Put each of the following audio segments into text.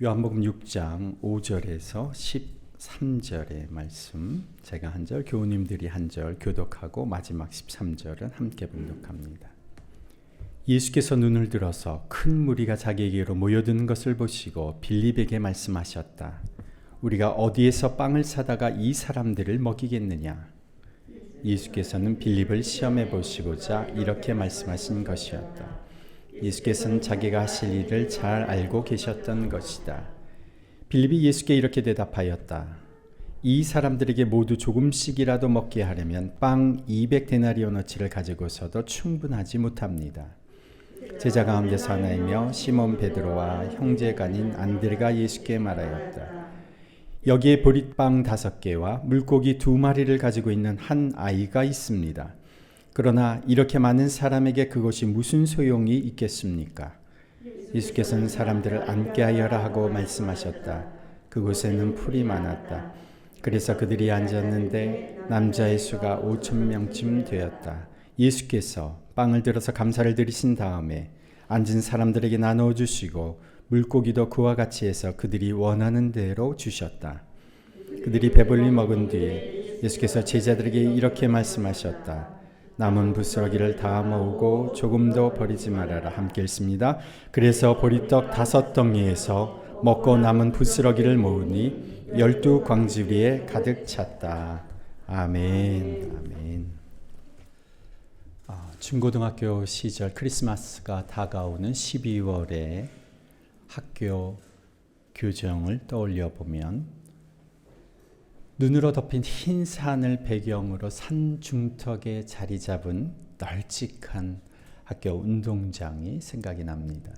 요한복음 6장 5절에서 13절의 말씀, 제가 한 절, 교우님들이 한 절 교독하고 마지막 13절은 함께 봉독합니다. 예수께서 눈을 들어서 큰 무리가 자기에게로 모여드는 것을 보시고 빌립에게 말씀하셨다. 우리가 어디에서 빵을 사다가 이 사람들을 먹이겠느냐? 예수께서는 빌립을 시험해 보시고자 이렇게 말씀하신 것이었다. 예수께서는 자기가 하실 일을 잘 알고 계셨던 것이다. 빌립이 예수께 이렇게 대답하였다. 이 사람들에게 모두 조금씩이라도 먹게 하려면 빵 200데나리오너치를 가지고서도 충분하지 못합니다. 제자 가운데서 하나이며 시몬 베드로와 형제가 아닌 안드레가 예수께 말하였다. 여기에 보릿빵 5개와 물고기 2마리를 가지고 있는 한 아이가 있습니다. 그러나 이렇게 많은 사람에게 그것이 무슨 소용이 있겠습니까? 예수께서는 사람들을 앉게 하여라 하고 말씀하셨다. 그곳에는 풀이 많았다. 그래서 그들이 앉았는데 남자의 수가 5,000명쯤 되었다. 예수께서 빵을 들어서 감사를 드리신 다음에 앉은 사람들에게 나누어 주시고 물고기도 그와 같이 해서 그들이 원하는 대로 주셨다. 그들이 배불리 먹은 뒤에 예수께서 제자들에게 이렇게 말씀하셨다. 남은 부스러기를 다 모으고 조금도 버리지 말아라. 함께 읽습니다. 그래서 보리떡 5덩이에서 먹고 남은 부스러기를 모으니 12광주리에 가득 찼다. 아멘. 아멘. 중고등학교 시절 크리스마스가 다가오는 12월에 학교 교정을 떠올려 보면 눈으로 덮인 흰 산을 배경으로 산 중턱에 자리 잡은 널찍한 학교 운동장이 생각이 납니다.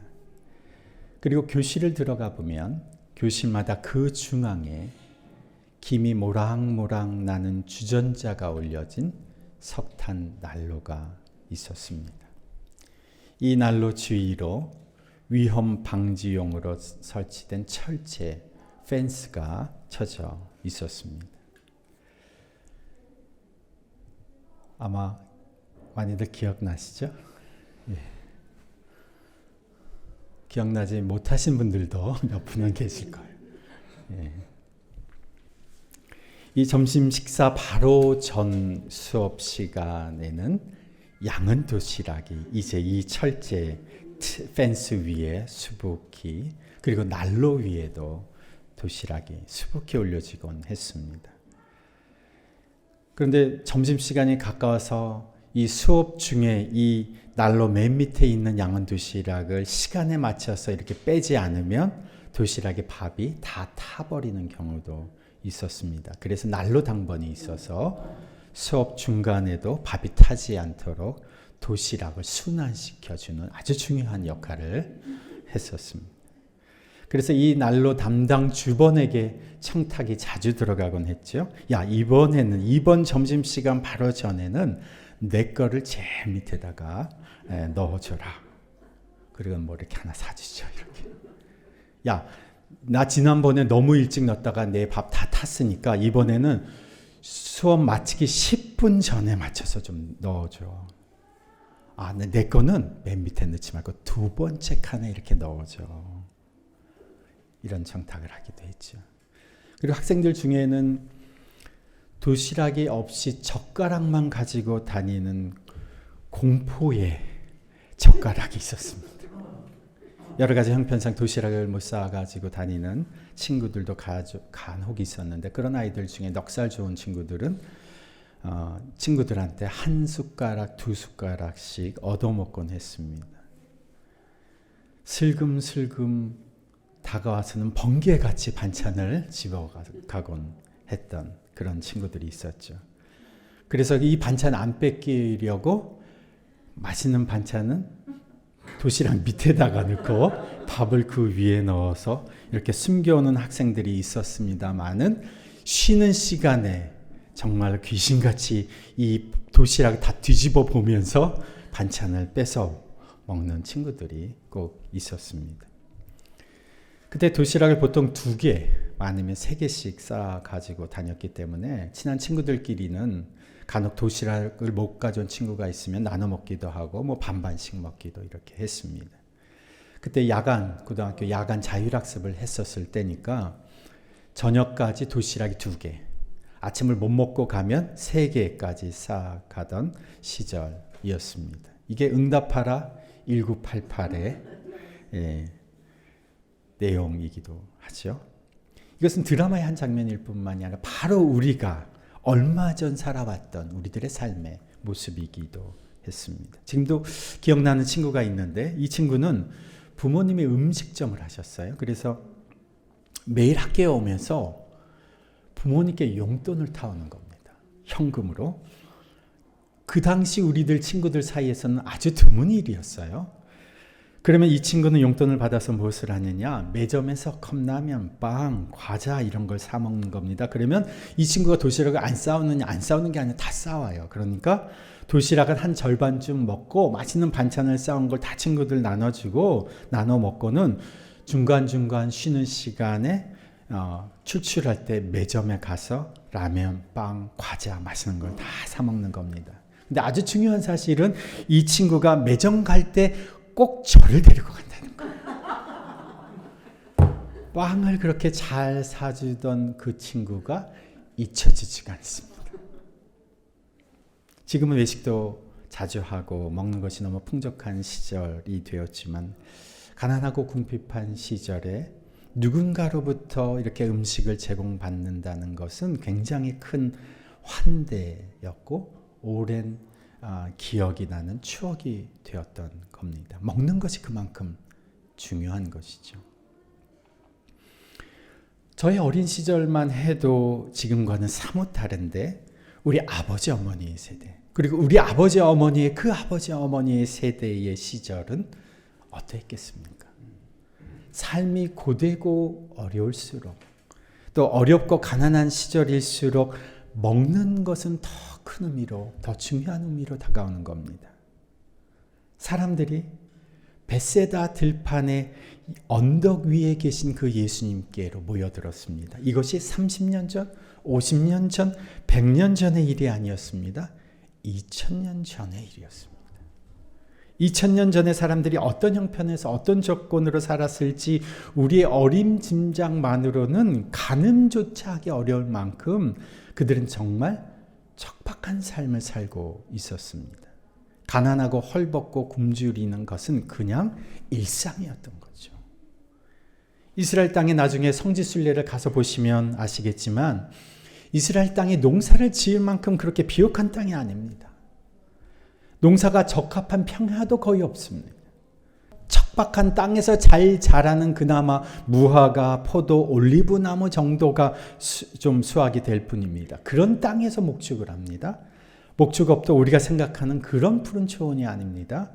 그리고 교실을 들어가 보면 교실마다 그 중앙에 김이 모락모락 나는 주전자가 올려진 석탄 난로가 있었습니다. 이 난로 주위로 위험 방지용으로 설치된 철제 펜스가 쳐져 있었습니다. 아마 많이들 기억나시죠? 예. 기억나지 못하신 분들도 몇 분은 계실 거예요. 예. 이 점심 식사 바로 전 수업 시간에는 양은 도시락이 이제 이 철제 펜스 위에 수북히, 그리고 난로 위에도 도시락이 수북히 올려지곤 했습니다. 그런데 점심시간이 가까워서 이 수업 중에 이 난로 맨 밑에 있는 양은 도시락을 시간에 맞춰서 이렇게 빼지 않으면 도시락에 밥이 다 타버리는 경우도 있었습니다. 그래서 난로 당번이 있어서 수업 중간에도 밥이 타지 않도록 도시락을 순환시켜주는 아주 중요한 역할을 했었습니다. 그래서 이 난로 담당 주번에게 청탁이 자주 들어가곤 했죠. 야, 이번 점심시간 바로 전에는 내 거를 제일 밑에다가 넣어줘라. 그리고 뭐 이렇게 하나 사주죠. 이렇게. 야, 나 지난번에 너무 일찍 넣었다가 내 밥 다 탔으니까 이번에는 수업 마치기 10분 전에 맞춰서 좀 넣어줘. 내 거는 맨 밑에 넣지 말고 2번째 칸에 이렇게 넣어줘. 이런 청탁을 하기도 했죠. 그리고 학생들 중에는 도시락이 없이 젓가락만 가지고 다니는 공포의 젓가락이 있었습니다. 여러 가지 형편상 도시락을 못 싸가지고 다니는 친구들도 간혹 있었는데, 그런 아이들 중에 넉살 좋은 친구들은 친구들한테 1숟가락, 2숟가락씩 얻어먹곤 했습니다. 슬금슬금 다가와서는 번개같이 반찬을 집어가곤 했던 그런 친구들이 있었죠. 그래서 이 반찬 안 뺏기려고 맛있는 반찬은 도시락 밑에다가 넣고 밥을 그 위에 넣어서 이렇게 숨겨오는 학생들이 있었습니다만은, 쉬는 시간에 정말 귀신같이 이 도시락을 다 뒤집어 보면서 반찬을 뺏어 먹는 친구들이 꼭 있었습니다. 그때 도시락을 보통 2개, 많으면 3개씩 싸 가지고 다녔기 때문에 친한 친구들끼리는 간혹 도시락을 못 가져온 친구가 있으면 나눠 먹기도 하고 뭐 반반씩 먹기도 이렇게 했습니다. 그때 고등학교 야간 자율학습을 했었을 때니까 저녁까지 도시락이 2개, 아침을 못 먹고 가면 3개까지 쌓아가던 시절이었습니다. 이게 응답하라 1988의 내용이기도 하죠. 이것은 드라마의 한 장면일 뿐만이 아니라 바로 우리가 얼마 전 살아왔던 우리들의 삶의 모습이기도 했습니다. 지금도 기억나는 친구가 있는데 이 친구는 부모님이 음식점을 하셨어요. 그래서 매일 학교에 오면서 부모님께 용돈을 타오는 겁니다. 현금으로. 그 당시 우리들 친구들 사이에서는 아주 드문 일이었어요. 그러면 이 친구는 용돈을 받아서 무엇을 하느냐? 매점에서 컵라면, 빵, 과자 이런 걸 사 먹는 겁니다. 그러면 이 친구가 도시락을 안 싸우느냐? 안 싸우는 게 아니라 다 싸와요. 그러니까 도시락을 한 절반쯤 먹고 맛있는 반찬을 싸운 걸 다 친구들 나눠주고 나눠 먹고는 중간중간 쉬는 시간에 출출할 때 매점에 가서 라면, 빵, 과자 맛있는 걸 다 사 먹는 겁니다. 근데 아주 중요한 사실은 이 친구가 매점 갈 때 꼭 저를 데리고 간다는 거예요. 빵을 그렇게 잘 사주던 그 친구가 잊혀지지가 않습니다. 지금은 외식도 자주 하고 먹는 것이 너무 풍족한 시절이 되었지만 가난하고 궁핍한 시절에 누군가로부터 이렇게 음식을 제공받는다는 것은 굉장히 큰 환대였고 오랜 기억이 나는 추억이 되었던 겁니다. 먹는 것이 그만큼 중요한 것이죠. 저의 어린 시절만 해도 지금과는 사뭇 다른데 우리 아버지 어머니의 세대 그리고 우리 아버지 어머니의 그 아버지 어머니의 세대의 시절은 어떠했겠습니까? 삶이 고되고 어려울수록 또 어렵고 가난한 시절일수록 먹는 것은 더 큰 의미로 더 중요한 의미로 다가오는 겁니다. 사람들이 벳세다 들판의 언덕 위에 계신 그 예수님께로 모여들었습니다. 이것이 30년 전, 50년 전, 100년 전의 일이 아니었습니다. 2000년 전의 일이었습니다. 2000년 전에 사람들이 어떤 형편에서 어떤 조건으로 살았을지 우리의 어림짐작만으로는 가늠조차 하기 어려울 만큼 그들은 정말 척박한 삶을 살고 있었습니다. 가난하고 헐벗고 굶주리는 것은 그냥 일상이었던 거죠. 이스라엘 땅에 나중에 성지순례를 가서 보시면 아시겠지만 이스라엘 땅에 농사를 지을 만큼 그렇게 비옥한 땅이 아닙니다. 농사가 적합한 평야도 거의 없습니다. 척박한 땅에서 잘 자라는 그나마 무화과, 포도, 올리브 나무 정도가 좀 수확이 될 뿐입니다. 그런 땅에서 목축을 합니다. 목축업도 우리가 생각하는 그런 푸른 초원이 아닙니다.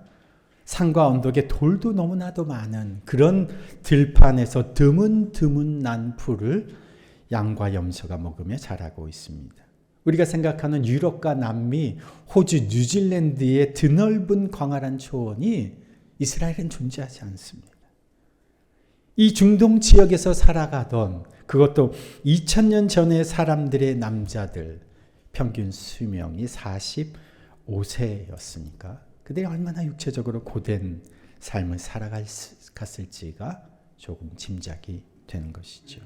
산과 언덕에 돌도 너무나도 많은 그런 들판에서 드문드문 난 풀을 양과 염소가 먹으며 자라고 있습니다. 우리가 생각하는 유럽과 남미, 호주, 뉴질랜드의 드넓은 광활한 초원이 이스라엘은 존재하지 않습니다. 이 중동 지역에서 살아가던 그것도 2000년 전의 사람들의 남자들 평균 수명이 45세였으니까 그들이 얼마나 육체적으로 고된 삶을 살아갔을지가 조금 짐작이 되는 것이죠.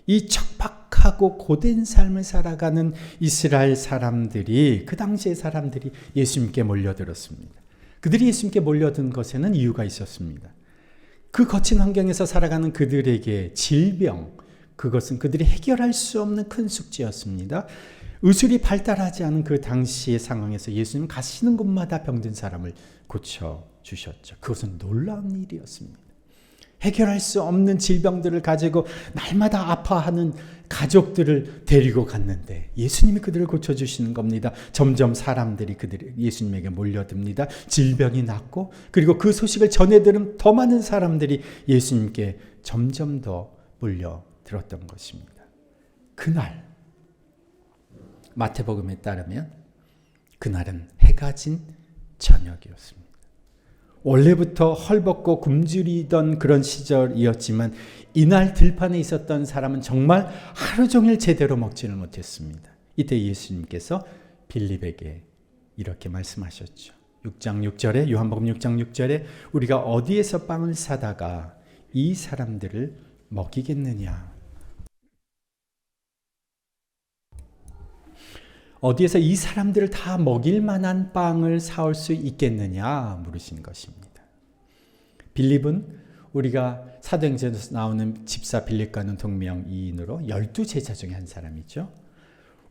이 척박하고 고된 삶을 살아가는 이스라엘 사람들이 그 당시의 사람들이 예수님께 몰려들었습니다. 그들이 예수님께 몰려든 것에는 이유가 있었습니다. 그 거친 환경에서 살아가는 그들에게 질병, 그것은 그들이 해결할 수 없는 큰 숙제였습니다. 의술이 발달하지 않은 그 당시의 상황에서 예수님 가시는 곳마다 병든 사람을 고쳐주셨죠. 그것은 놀라운 일이었습니다. 해결할 수 없는 질병들을 가지고 날마다 아파하는 가족들을 데리고 갔는데 예수님이 그들을 고쳐주시는 겁니다. 점점 사람들이 예수님에게 몰려듭니다. 질병이 낫고 그리고 그 소식을 전해들은 더 많은 사람들이 예수님께 점점 더 몰려들었던 것입니다. 그날 마태복음에 따르면 그날은 해가 진 저녁이었습니다. 원래부터 헐벗고 굶주리던 그런 시절이었지만 이날 들판에 있었던 사람은 정말 하루 종일 제대로 먹지를 못했습니다. 이때 예수님께서 빌립에게 이렇게 말씀하셨죠. 6장 6절에 요한복음 6장 6절에 우리가 어디에서 빵을 사다가 이 사람들을 먹이겠느냐. 어디에서 이 사람들을 다 먹일 만한 빵을 사올 수 있겠느냐 물으신 것입니다. 빌립은 우리가 사도행전에서 나오는 집사 빌립과는 동명이인으로 12제자 중에 한 사람이죠.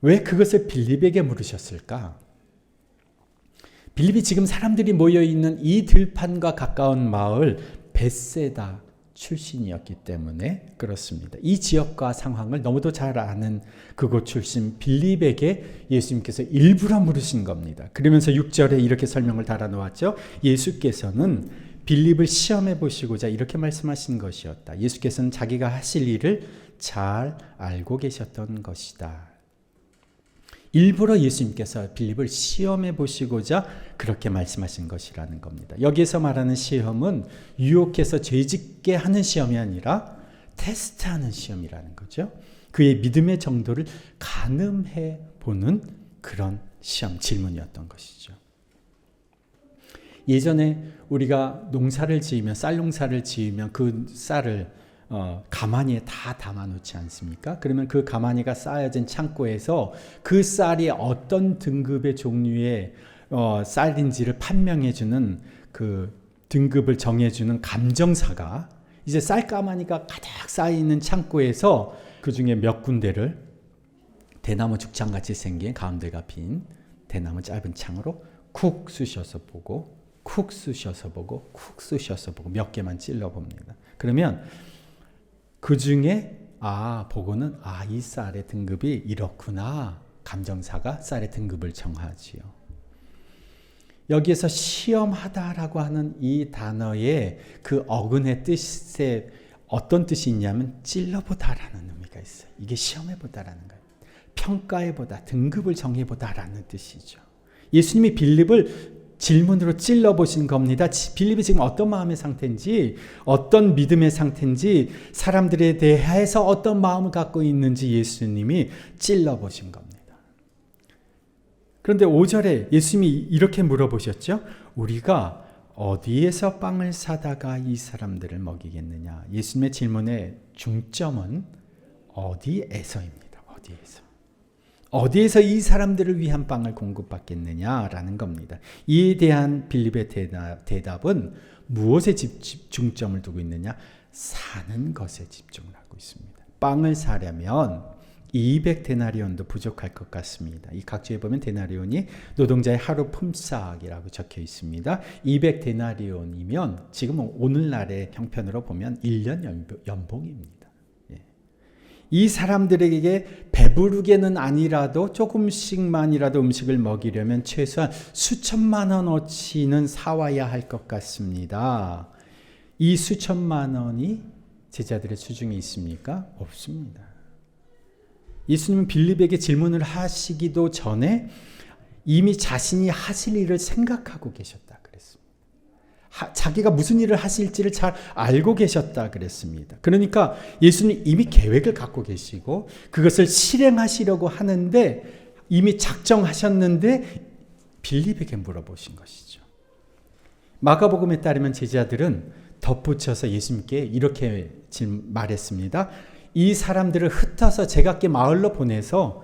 왜 그것을 빌립에게 물으셨을까? 빌립이 지금 사람들이 모여있는 이 들판과 가까운 마을 벳세다 출신이었기 때문에 그렇습니다. 이 지역과 상황을 너무도 잘 아는 그곳 출신 빌립에게 예수님께서 일부러 물으신 겁니다. 그러면서 6절에 이렇게 설명을 달아놓았죠. 예수께서는 빌립을 시험해 보시고자 이렇게 말씀하신 것이었다. 예수께서는 자기가 하실 일을 잘 알고 계셨던 것이다. 일부러 예수님께서 빌립을 시험해 보시고자 그렇게 말씀하신 것이라는 겁니다. 여기에서 말하는 시험은 유혹해서 죄짓게 하는 시험이 아니라 테스트하는 시험이라는 거죠. 그의 믿음의 정도를 가늠해 보는 그런 시험, 질문이었던 것이죠. 예전에 우리가 농사를 지으면, 쌀 농사를 지으면 그 쌀을 가마니에 다 담아놓지 않습니까? 그러면 그 가마니가 쌓여진 창고에서 그 쌀이 어떤 등급의 종류의 쌀인지를 판명해주는 그 등급을 정해주는 감정사가 이제 쌀 가마니가 가득 쌓여있는 창고에서 그 중에 몇 군데를 대나무 죽창같이 생긴 가운데가 빈 대나무 짧은 창으로 쿡 쑤셔서 보고 쿡 쑤셔서 보고 쿡 쑤셔서 보고 몇 개만 찔러봅니다. 그러면 그 중에 보고는 이 쌀의 등급이 이렇구나. 감정사가 쌀의 등급을 정하지요. 여기에서 시험하다라고 하는 이 단어의 그 어근의 뜻에 어떤 뜻이 있냐면 찔러보다라는 의미가 있어요. 이게 시험해보다라는 거예요. 평가해보다, 등급을 정해보다라는 뜻이죠. 예수님이 빌립을 질문으로 찔러보신 겁니다. 빌립이 지금 어떤 마음의 상태인지, 어떤 믿음의 상태인지, 사람들에 대해서 어떤 마음을 갖고 있는지 예수님이 찔러보신 겁니다. 그런데 5절에 예수님이 이렇게 물어보셨죠. 우리가 어디에서 빵을 사다가 이 사람들을 먹이겠느냐. 예수님의 질문의 중점은 어디에서입니다. 어디에서 이 사람들을 위한 빵을 공급받겠느냐라는 겁니다. 이에 대한 빌립의 대답은 무엇에 중점을 두고 있느냐? 사는 것에 집중을 하고 있습니다. 빵을 사려면 200데나리온도 부족할 것 같습니다. 이 각주에 보면 데나리온이 노동자의 하루 품삯이라고 적혀 있습니다. 200데나리온이면 지금 오늘날의 형편으로 보면 1년 연봉입니다. 이 사람들에게 배부르게는 아니라도 조금씩만이라도 음식을 먹이려면 최소한 수천만 원어치는 사와야 할 것 같습니다. 이 수천만 원이 제자들의 수중에 있습니까? 없습니다. 예수님은 빌립에게 질문을 하시기도 전에 이미 자신이 하실 일을 생각하고 계셨다 그랬습니다. 자기가 무슨 일을 하실지를 잘 알고 계셨다 그랬습니다. 그러니까 예수님 이미 계획을 갖고 계시고 그것을 실행하시려고 하는데 이미 작정하셨는데 빌립에게 물어보신 것이죠. 마가복음에 따르면 제자들은 덧붙여서 예수님께 이렇게 말했습니다. 이 사람들을 흩어서 제각기 마을로 보내서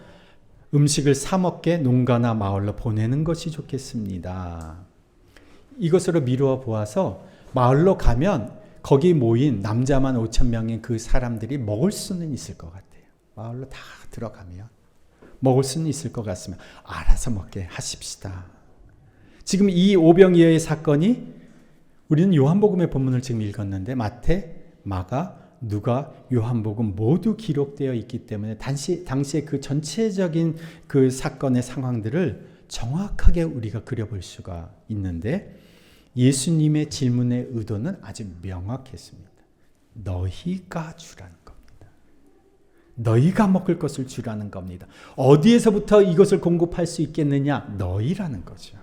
음식을 사 먹게 농가나 마을로 보내는 것이 좋겠습니다. 이것으로 미루어 보아서 마을로 가면 거기 모인 남자만 5,000명인 그 사람들이 먹을 수는 있을 것 같아요. 마을로 다 들어가면 먹을 수는 있을 것 같으면 알아서 먹게 하십시다. 지금 이 오병이어의 사건이 우리는 요한복음의 본문을 지금 읽었는데 마태, 마가, 누가, 요한복음 모두 기록되어 있기 때문에 당시에 그 전체적인 그 사건의 상황들을 정확하게 우리가 그려볼 수가 있는데 예수님의 질문의 의도는 아주 명확했습니다. 너희가 주라는 겁니다. 너희가 먹을 것을 주라는 겁니다. 어디에서부터 이것을 공급할 수 있겠느냐? 너희라는 거죠.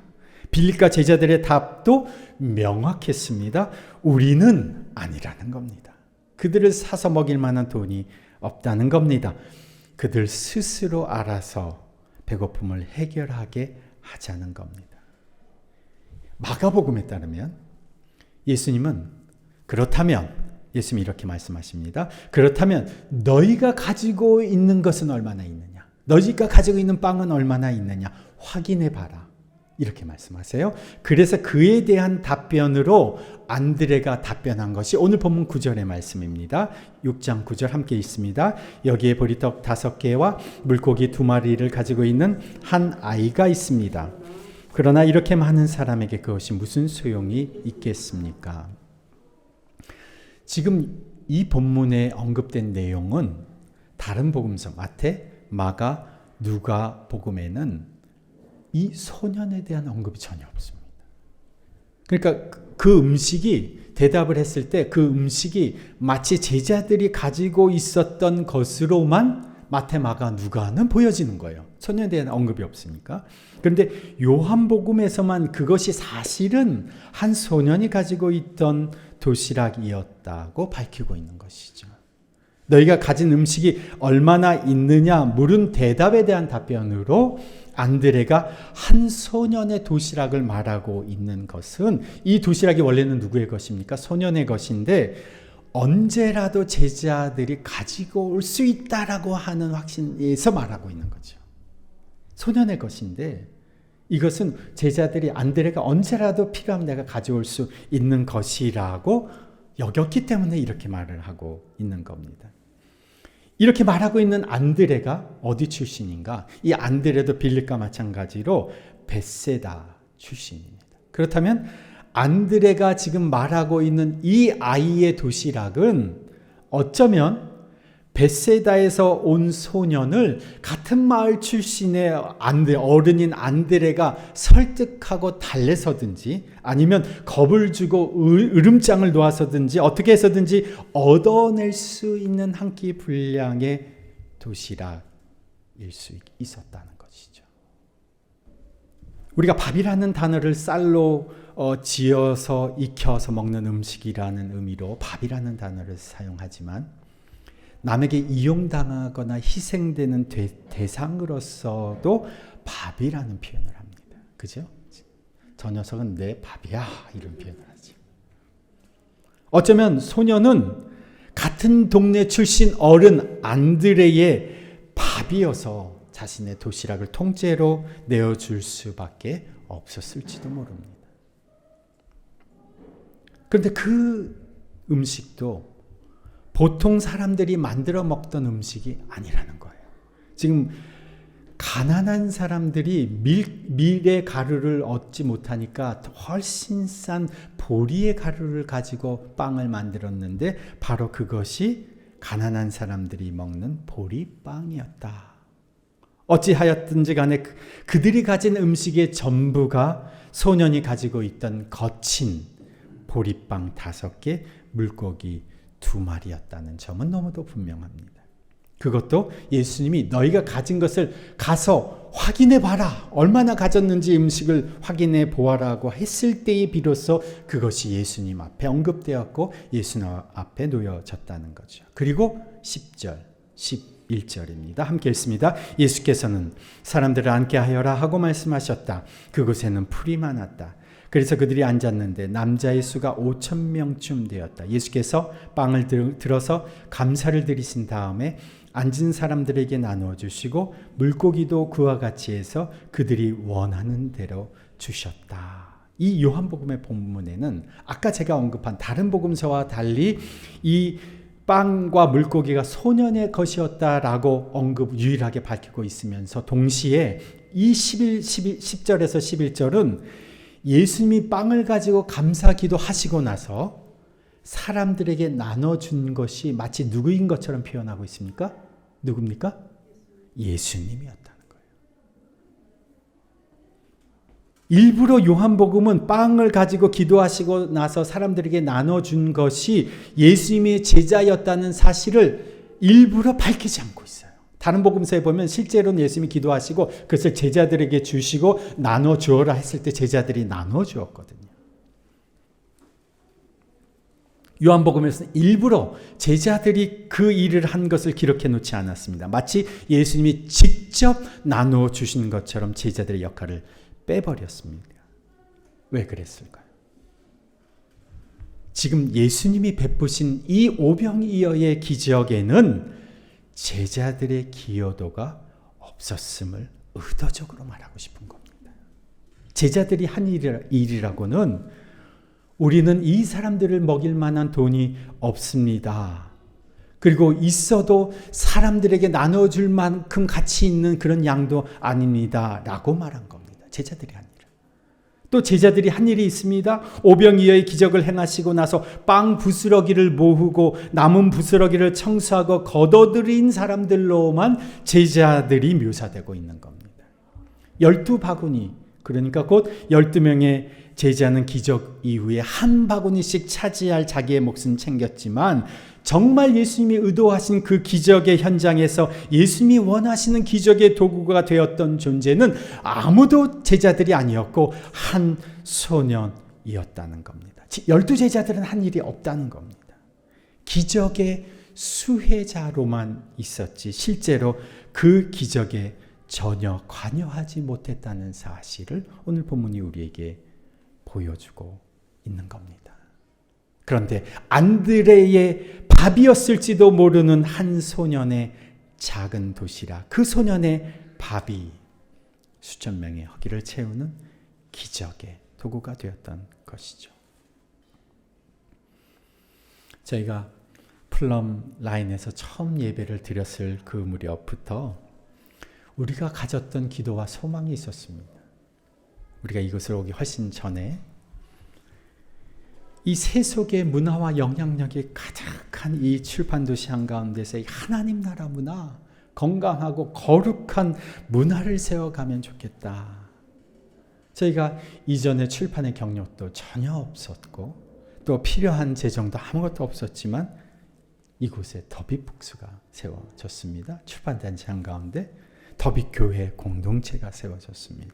빌립과 제자들의 답도 명확했습니다. 우리는 아니라는 겁니다. 그들을 사서 먹일 만한 돈이 없다는 겁니다. 그들 스스로 알아서 배고픔을 해결하게 하자는 겁니다. 마가복음에 따르면 예수님은 예수님이 이렇게 말씀하십니다. 그렇다면 너희가 가지고 있는 것은 얼마나 있느냐? 너희가 가지고 있는 빵은 얼마나 있느냐? 확인해 봐라. 이렇게 말씀하세요. 그래서 그에 대한 답변으로 안드레가 답변한 것이 오늘 본문 9절의 말씀입니다. 6장 9절 함께 있습니다. 여기에 보리떡 5개와 물고기 2마리를 가지고 있는 한 아이가 있습니다. 그러나 이렇게 많은 사람에게 그것이 무슨 소용이 있겠습니까? 지금 이 본문에 언급된 내용은 다른 복음서 마태, 마가, 누가 복음에는 이 소년에 대한 언급이 전혀 없습니다. 그러니까 그 음식이 대답을 했을 때 그 음식이 마치 제자들이 가지고 있었던 것으로만 마태, 마가, 누가는 보여지는 거예요. 소년에 대한 언급이 없으니까. 그런데 요한복음에서만 그것이 사실은 한 소년이 가지고 있던 도시락이었다고 밝히고 있는 것이죠. 너희가 가진 음식이 얼마나 있느냐 물은 대답에 대한 답변으로 안드레가 한 소년의 도시락을 말하고 있는 것은 이 도시락이 원래는 누구의 것입니까? 소년의 것인데 언제라도 제자들이 가지고 올 수 있다라고 하는 확신에서 말하고 있는 거죠. 소년의 것인데 이것은 제자들이 안드레가 언제라도 필요하면 내가 가져올 수 있는 것이라고 여겼기 때문에 이렇게 말을 하고 있는 겁니다. 이렇게 말하고 있는 안드레가 어디 출신인가? 이 안드레도 빌립과 마찬가지로 벳세다 출신입니다. 그렇다면 안드레가 지금 말하고 있는 이 아이의 도시락은 어쩌면 벳세다에서 온 소년을 같은 마을 출신의 어른인 안드레가 설득하고 달래서든지 아니면 겁을 주고 으름장을 놓아서든지 어떻게 해서든지 얻어낼 수 있는 한 끼 분량의 도시락일 수 있었다는 것이죠. 우리가 밥이라는 단어를 쌀로 지어서 익혀서 먹는 음식이라는 의미로 밥이라는 단어를 사용하지만 남에게 이용당하거나 희생되는 대상으로서도 밥이라는 표현을 합니다. 그죠? 저 녀석은 내 밥이야 이런 표현을 하죠. 어쩌면 소년은 같은 동네 출신 어른 안드레의 밥이어서 자신의 도시락을 통째로 내어줄 수밖에 없었을지도 모릅니다. 그런데 그 음식도 보통 사람들이 만들어 먹던 음식이 아니라는 거예요. 지금 가난한 사람들이 밀의 가루를 얻지 못하니까 훨씬 싼 보리의 가루를 가지고 빵을 만들었는데 바로 그것이 가난한 사람들이 먹는 보리빵이었다. 어찌하였든지 간에 그들이 가진 음식의 전부가 소년이 가지고 있던 거친 보리빵 5개, 물고기 2마리였다는 점은 너무도 분명합니다. 그것도 예수님이 너희가 가진 것을 가서 확인해 봐라. 얼마나 가졌는지 음식을 확인해 보아라고 했을 때에 비로소 그것이 예수님 앞에 언급되었고 예수님 앞에 놓여졌다는 거죠. 그리고 10절, 11절입니다. 함께 읽습니다. 예수께서는 사람들을 앉게 하여라 하고 말씀하셨다. 그곳에는 풀이 많았다. 그래서 그들이 앉았는데 남자의 수가 5,000명쯤 되었다. 예수께서 빵을 들어서 감사를 드리신 다음에 앉은 사람들에게 나누어 주시고 물고기도 그와 같이 해서 그들이 원하는 대로 주셨다. 이 요한복음의 본문에는 아까 제가 언급한 다른 복음서와 달리 이 빵과 물고기가 소년의 것이었다라고 유일하게 밝히고 있으면서 동시에 이 10절에서 11절은 예수님이 빵을 가지고 감사 기도하시고 나서 사람들에게 나눠준 것이 마치 누구인 것처럼 표현하고 있습니까? 누굽니까? 예수님이었다는 거예요. 일부러 요한복음은 빵을 가지고 기도하시고 나서 사람들에게 나눠준 것이 예수님의 제자였다는 사실을 일부러 밝히지 않고 있어요. 다른 복음서에 보면 실제로는 예수님이 기도하시고 그것을 제자들에게 주시고 나눠 주어라 했을 때 제자들이 나눠 주었거든요. 요한복음에서는 일부러 제자들이 그 일을 한 것을 기록해 놓지 않았습니다. 마치 예수님이 직접 나눠 주신 것처럼 제자들의 역할을 빼버렸습니다. 왜 그랬을까요? 지금 예수님이 베푸신 이 오병이어의 기적에는 제자들의 기여도가 없었음을 의도적으로 말하고 싶은 겁니다. 제자들이 한 일이라고는 우리는 이 사람들을 먹일 만한 돈이 없습니다. 그리고 있어도 사람들에게 나눠줄 만큼 가치 있는 그런 양도 아닙니다. 라고 말한 겁니다. 제자들이 한 일. 또 제자들이 한 일이 있습니다. 오병이어의 기적을 행하시고 나서 빵 부스러기를 모으고 남은 부스러기를 청소하고 걷어들인 사람들로만 제자들이 묘사되고 있는 겁니다. 12바구니, 그러니까 곧 12명의 제자는 기적 이후에 한 바구니씩 차지할 자기의 몫은 챙겼지만 정말 예수님이 의도하신 그 기적의 현장에서 예수님이 원하시는 기적의 도구가 되었던 존재는 아무도 제자들이 아니었고 한 소년이었다는 겁니다. 12제자들은 한 일이 없다는 겁니다. 기적의 수혜자로만 있었지 실제로 그 기적에 전혀 관여하지 못했다는 사실을 오늘 본문이 우리에게 보여주고 있는 겁니다. 그런데 안드레의 밥이었을지도 모르는 한 소년의 작은 도시락, 그 소년의 밥이 수천 명의 허기를 채우는 기적의 도구가 되었던 것이죠. 저희가 플럼 라인에서 처음 예배를 드렸을 그 무렵부터 우리가 가졌던 기도와 소망이 있었습니다. 우리가 이곳을 오기 훨씬 전에 이 세속의 문화와 영향력이 가득한 이 출판도시 한가운데서 하나님 나라 문화, 건강하고 거룩한 문화를 세워가면 좋겠다. 저희가 이전에 출판의 경력도 전혀 없었고 또 필요한 재정도 아무것도 없었지만 이곳에 더비북스가 세워졌습니다. 출판단체 한가운데 더비교회 공동체가 세워졌습니다.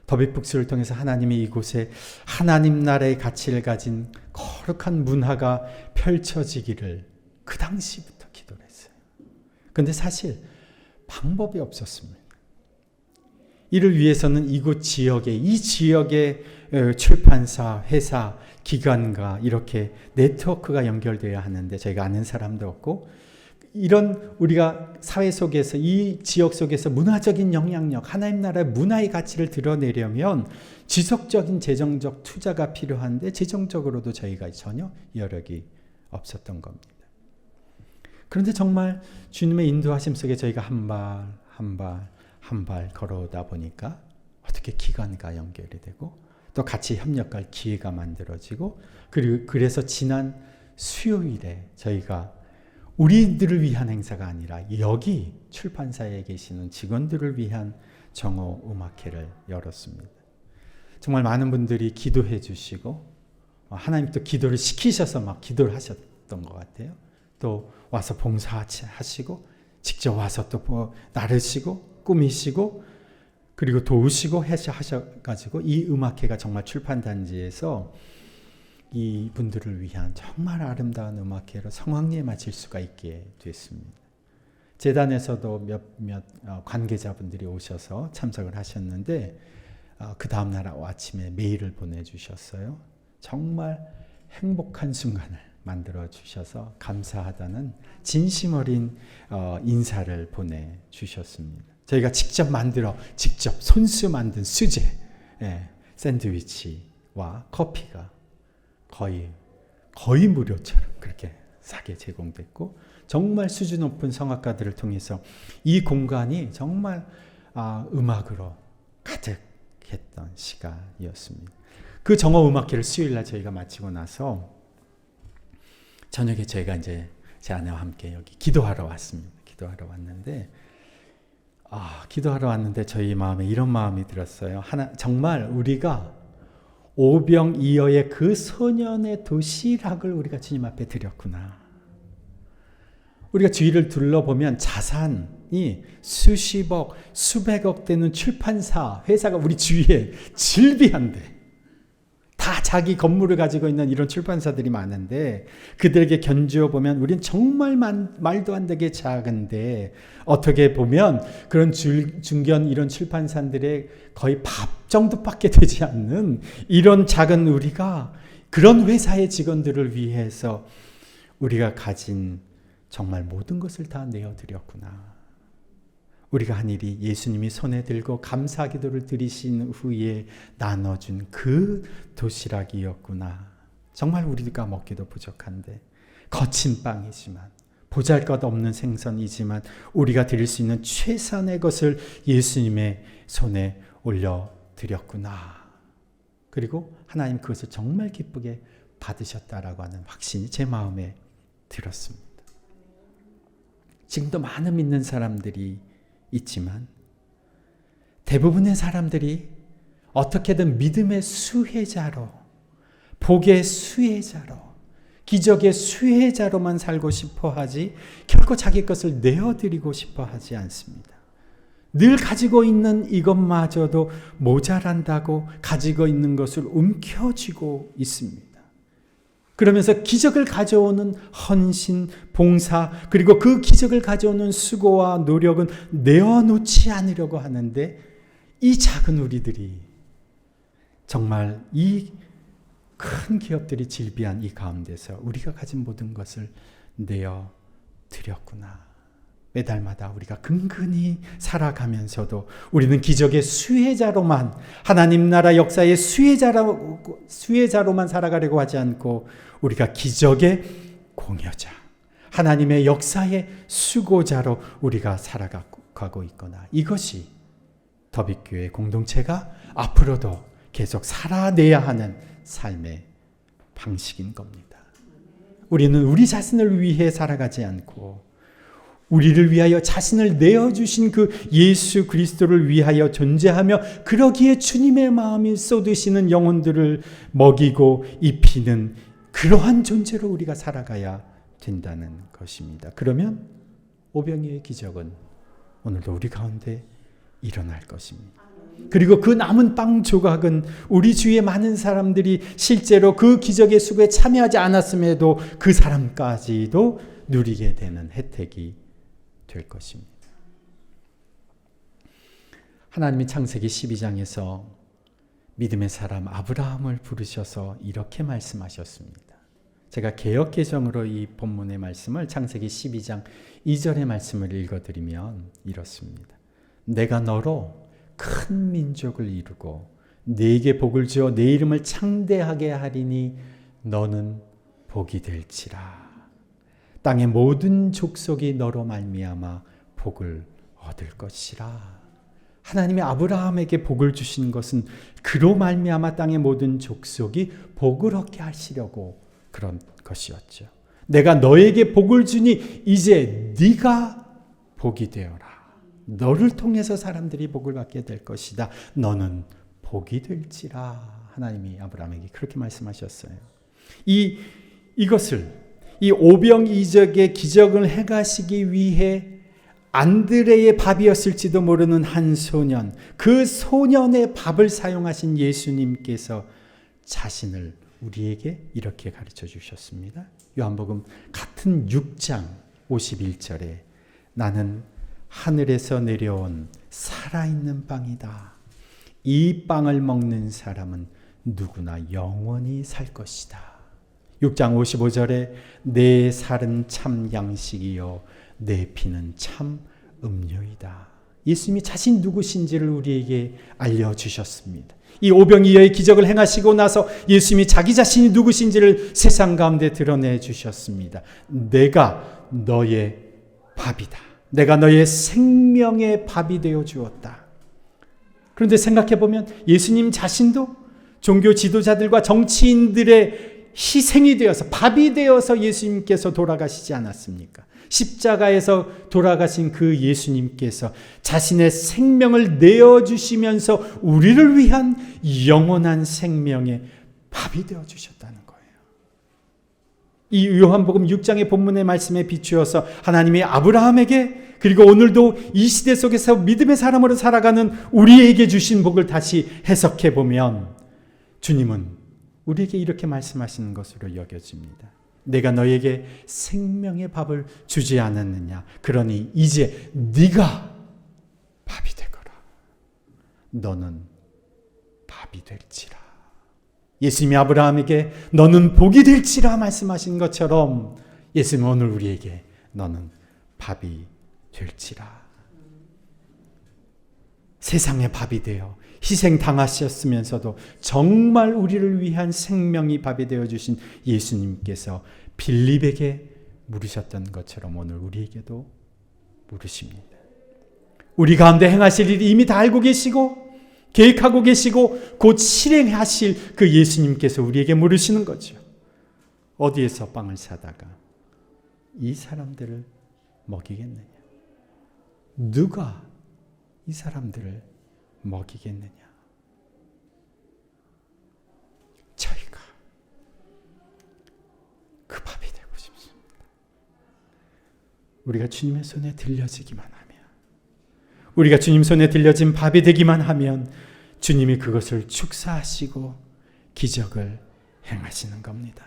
더비북스를 통해서 하나님이 이곳에 하나님 나라의 가치를 가진 거룩한 문화가 펼쳐지기를 그 당시부터 기도를 했어요. 그런데 사실 방법이 없었습니다. 이를 위해서는 이곳 지역에, 이 지역의 출판사, 회사, 기관과 이렇게 네트워크가 연결되어야 하는데 저희가 아는 사람도 없고 이런 우리가 사회 속에서 이 지역 속에서 문화적인 영향력, 하나님 나라의 문화의 가치를 드러내려면 지속적인 재정적 투자가 필요한데 재정적으로도 저희가 전혀 여력이 없었던 겁니다. 그런데 정말 주님의 인도하심 속에 저희가 한 발 걸어오다 보니까 어떻게 기관과 연결이 되고 또 같이 협력할 기회가 만들어지고 그리고 그래서 지난 수요일에 저희가 우리들을 위한 행사가 아니라 여기 출판사에 계시는 직원들을 위한 정오 음악회를 열었습니다. 정말 많은 분들이 기도해 주시고 하나님 또 기도를 시키셔서 막 기도를 하셨던 것 같아요. 또 와서 봉사하시고 직접 와서 또 나르시고 꾸미시고 그리고 도우시고 하셔가지고 이 음악회가 정말 출판단지에서 이 분들을 위한 정말 아름다운 음악회로 성황리에 마칠 수가 있게 됐습니다. 재단에서도 몇몇 관계자분들이 오셔서 참석을 하셨는데 그 다음날 아침에 메일을 보내주셨어요. 정말 행복한 순간을 만들어주셔서 감사하다는 진심 어린 인사를 보내주셨습니다. 저희가 직접 손수 만든 수제, 샌드위치와 커피가 거의 무료처럼 그렇게 싸게 제공됐고 정말 수준 높은 성악가들을 통해서 이 공간이 정말 음악으로 가득했던 시간이었습니다. 그 정오 음악회를 수요일날 저희가 마치고 나서 저녁에 저희가 이제 제 아내와 함께 여기 기도하러 왔습니다. 기도하러 왔는데 저희 마음에 이런 마음이 들었어요. 정말 우리가 오병이어의 그 소년의 도시락을 우리가 주님 앞에 드렸구나. 우리가 주위를 둘러보면 자산이 수십억, 수백억 되는 출판사, 회사가 우리 주위에 질비한데 다 자기 건물을 가지고 있는 이런 출판사들이 많은데 그들에게 견주어 보면 우린 정말 말도 안 되게 작은데 어떻게 보면 그런 중견 이런 출판사들의 거의 밥 정도밖에 되지 않는 이런 작은 우리가 그런 회사의 직원들을 위해서 우리가 가진 정말 모든 것을 다 내어드렸구나. 우리가 한 일이 예수님이 손에 들고 감사 기도를 드리신 후에 나눠준 그 도시락이었구나. 정말 우리가 먹기도 부족한데 거친 빵이지만 보잘것없는 생선이지만 우리가 드릴 수 있는 최선의 것을 예수님의 손에 올려드렸구나. 그리고 하나님 그것을 정말 기쁘게 받으셨다라고 하는 확신이 제 마음에 들었습니다. 지금도 많은 믿는 사람들이 있지만 대부분의 사람들이 어떻게든 믿음의 수혜자로, 복의 수혜자로, 기적의 수혜자로만 살고 싶어 하지 결코 자기 것을 내어드리고 싶어 하지 않습니다. 늘 가지고 있는 이것마저도 모자란다고 가지고 있는 것을 움켜쥐고 있습니다. 그러면서 기적을 가져오는 헌신, 봉사, 그리고 그 기적을 가져오는 수고와 노력은 내어놓지 않으려고 하는데 이 작은 우리들이 정말 이 큰 기업들이 질비한 이 가운데서 우리가 가진 모든 것을 내어드렸구나. 매달마다 우리가 근근히 살아가면서도 우리는 기적의 수혜자로만, 하나님 나라 역사의 수혜자로만 살아가려고 하지 않고 우리가 기적의 공여자, 하나님의 역사의 수고자로 우리가 살아가고 있거나, 이것이 더빅교회 공동체가 앞으로도 계속 살아내야 하는 삶의 방식인 겁니다. 우리는 우리 자신을 위해 살아가지 않고 우리를 위하여 자신을 내어주신 그 예수 그리스도를 위하여 존재하며 그러기에 주님의 마음이 쏟으시는 영혼들을 먹이고 입히는 그러한 존재로 우리가 살아가야 된다는 것입니다. 그러면 오병이어의 기적은 오늘도 우리 가운데 일어날 것입니다. 그리고 그 남은 빵 조각은 우리 주위에 많은 사람들이 실제로 그 기적의 수고에 참여하지 않았음에도 그 사람까지도 누리게 되는 혜택이 될 것입니다. 하나님이 창세기 12장에서 믿음의 사람 아브라함을 부르셔서 이렇게 말씀하셨습니다. 제가 개역개정으로 이 본문의 말씀을 창세기 12장 2절의 말씀을 읽어드리면 이렇습니다. 내가 너로 큰 민족을 이루고 네게 복을 주어 네 이름을 창대하게 하리니 너는 복이 될지라. 땅의 모든 족속이 너로 말미암아 복을 얻을 것이라. 하나님이 아브라함에게 복을 주신 것은 그로 말미암아 땅의 모든 족속이 복을 얻게 하시려고 그런 것이었죠. 내가 너에게 복을 주니 이제 네가 복이 되어라. 너를 통해서 사람들이 복을 받게 될 것이다. 너는 복이 될지라. 하나님이 아브라함에게 그렇게 말씀하셨어요. 이것을 이 오병이적의 기적을 행하시기 위해 안드레의 밥이었을지도 모르는 한 소년, 그 소년의 밥을 사용하신 예수님께서 자신을 우리에게 이렇게 가르쳐 주셨습니다. 요한복음 같은 6장 51절에 나는 하늘에서 내려온 살아있는 빵이다. 이 빵을 먹는 사람은 누구나 영원히 살 것이다. 6장 55절에 내 살은 참 양식이요 내 피는 참 음료이다. 예수님이 자신 누구신지를 우리에게 알려주셨습니다. 이 오병이어의 기적을 행하시고 나서 예수님이 자기 자신이 누구신지를 세상 가운데 드러내 주셨습니다. 내가 너의 밥이다. 내가 너의 생명의 밥이 되어 주었다. 그런데 생각해보면 예수님 자신도 종교 지도자들과 정치인들의 희생이 되어서 밥이 되어서 예수님께서 돌아가시지 않았습니까? 십자가에서 돌아가신 그 예수님께서 자신의 생명을 내어주시면서 우리를 위한 영원한 생명의 밥이 되어주셨다는 거예요. 이 요한복음 6장의 본문의 말씀에 비추어서 하나님이 아브라함에게 그리고 오늘도 이 시대 속에서 믿음의 사람으로 살아가는 우리에게 주신 복을 다시 해석해 보면 주님은 우리에게 이렇게 말씀하시는 것으로 여겨집니다. 내가 너에게 생명의 밥을 주지 않았느냐? 그러니 이제 네가 밥이 되거라. 너는 밥이 될지라. 예수님이 아브라함에게 너는 복이 될지라 말씀하신 것처럼 예수님은 오늘 우리에게 너는 밥이 될지라. 세상의 밥이 되어 희생당하셨으면서도 정말 우리를 위한 생명이 밥이 되어주신 예수님께서 빌립에게 물으셨던 것처럼 오늘 우리에게도 물으십니다. 우리 가운데 행하실 일이 이미 다 알고 계시고 계획하고 계시고 곧 실행하실 그 예수님께서 우리에게 물으시는 거죠. 어디에서 빵을 사다가 이 사람들을 먹이겠느냐? 누가 이 사람들을 먹이겠느냐? 저희가 그 밥이 되고 싶습니다. 우리가 주님의 손에 들려지기만 하면, 우리가 주님 손에 들려진 밥이 되기만 하면 주님이 그것을 축사하시고 기적을 행하시는 겁니다.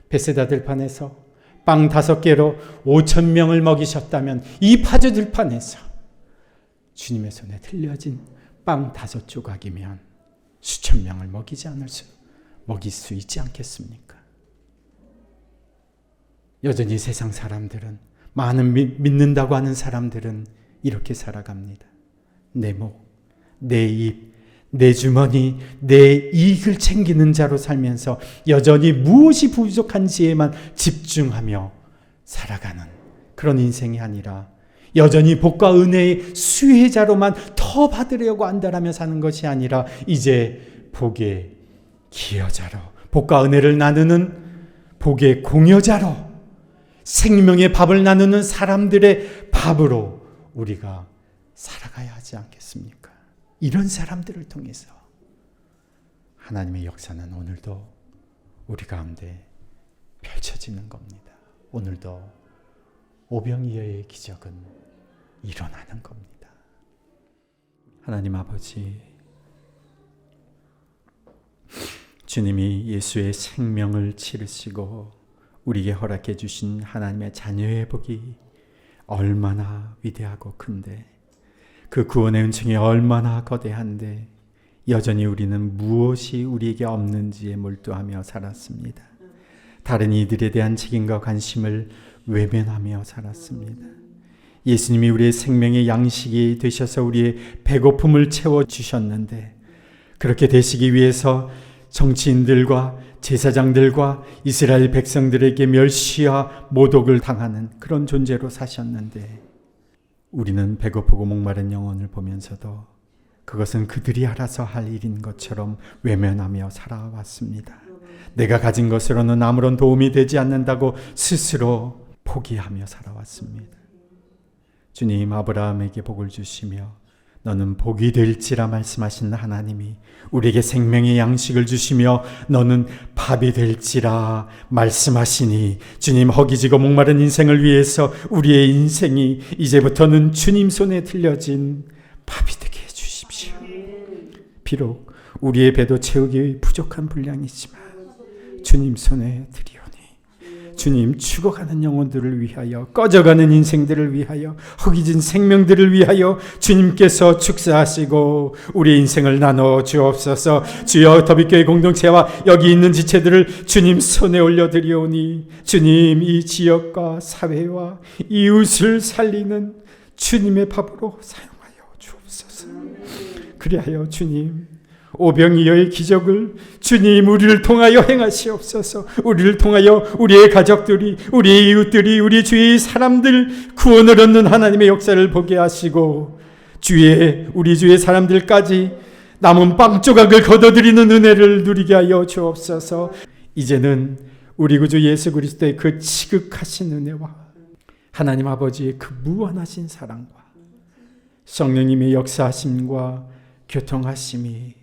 베세다 들판에서 빵 5개로 5,000명을 먹이셨다면 이 파주 들판에서 주님의 손에 들려진 빵 5조각이면 수천 명을 먹일 수 있지 않겠습니까? 여전히 세상 사람들은, 많은 믿는다고 하는 사람들은 이렇게 살아갑니다. 내 목, 내 입, 내 주머니, 내 이익을 챙기는 자로 살면서 여전히 무엇이 부족한지에만 집중하며 살아가는 그런 인생이 아니라 여전히 복과 은혜의 수혜자로만 더 받으려고 안달하며 사는 것이 아니라 이제 복의 기여자로, 복과 은혜를 나누는 복의 공여자로, 생명의 밥을 나누는 사람들의 밥으로 우리가 살아가야 하지 않겠습니까? 이런 사람들을 통해서 하나님의 역사는 오늘도 우리 가운데 펼쳐지는 겁니다. 오늘도 오병이어의 기적은 일어나는 겁니다. 하나님 아버지, 주님이 예수의 생명을 치르시고 우리에게 허락해 주신 하나님의 자녀의 복이 얼마나 위대하고 큰데, 그 구원의 은총이 얼마나 거대한데 여전히 우리는 무엇이 우리에게 없는지에 몰두하며 살았습니다. 다른 이들에 대한 책임과 관심을 외면하며 살았습니다. 예수님이 우리의 생명의 양식이 되셔서 우리의 배고픔을 채워주셨는데, 그렇게 되시기 위해서 정치인들과 제사장들과 이스라엘 백성들에게 멸시와 모독을 당하는 그런 존재로 사셨는데, 우리는 배고프고 목마른 영혼을 보면서도 그것은 그들이 알아서 할 일인 것처럼 외면하며 살아왔습니다. 내가 가진 것으로는 아무런 도움이 되지 않는다고 스스로 포기하며 살아왔습니다. 주님, 아브라함에게 복을 주시며 너는 복이 될지라 말씀하신 하나님이 우리에게 생명의 양식을 주시며 너는 밥이 될지라 말씀하시니, 주님, 허기지고 목마른 인생을 위해서 우리의 인생이 이제부터는 주님 손에 들려진 밥이 되게 해주십시오. 비록 우리의 배도 채우기 부족한 분량이지만 주님 손에 드리오니, 주님, 죽어가는 영혼들을 위하여, 꺼져가는 인생들을 위하여, 허기진 생명들을 위하여 주님께서 축사하시고 우리의 인생을 나눠 주옵소서. 주여, 더비교회 공동체와 여기 있는 지체들을 주님 손에 올려드리오니, 주님, 이 지역과 사회와 이웃을 살리는 주님의 밥으로 사용하여 주옵소서. 그리하여 주님, 오병이어의 기적을 주님 우리를 통하여 행하시옵소서. 우리를 통하여 우리의 가족들이, 우리의 이웃들이, 우리 주위의 사람들 구원을 얻는 하나님의 역사를 보게 하시고, 우리 주위의 사람들까지 남은 빵 조각을 거둬들이는 은혜를 누리게 하여 주옵소서. 이제는 우리 구주 예수 그리스도의 그 지극하신 은혜와 하나님 아버지의 그 무한하신 사랑과 성령님의 역사하심과 교통하심이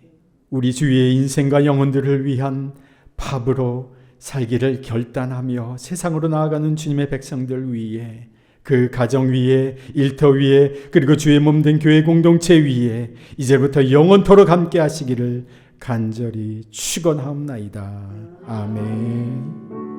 우리 주위의 인생과 영혼들을 위한 밥으로 살기를 결단하며 세상으로 나아가는 주님의 백성들 위에, 그 가정 위에, 일터 위에, 그리고 주의 몸된 교회 공동체 위에 이제부터 영원토록 함께 하시기를 간절히 축원하옵나이다. 아멘.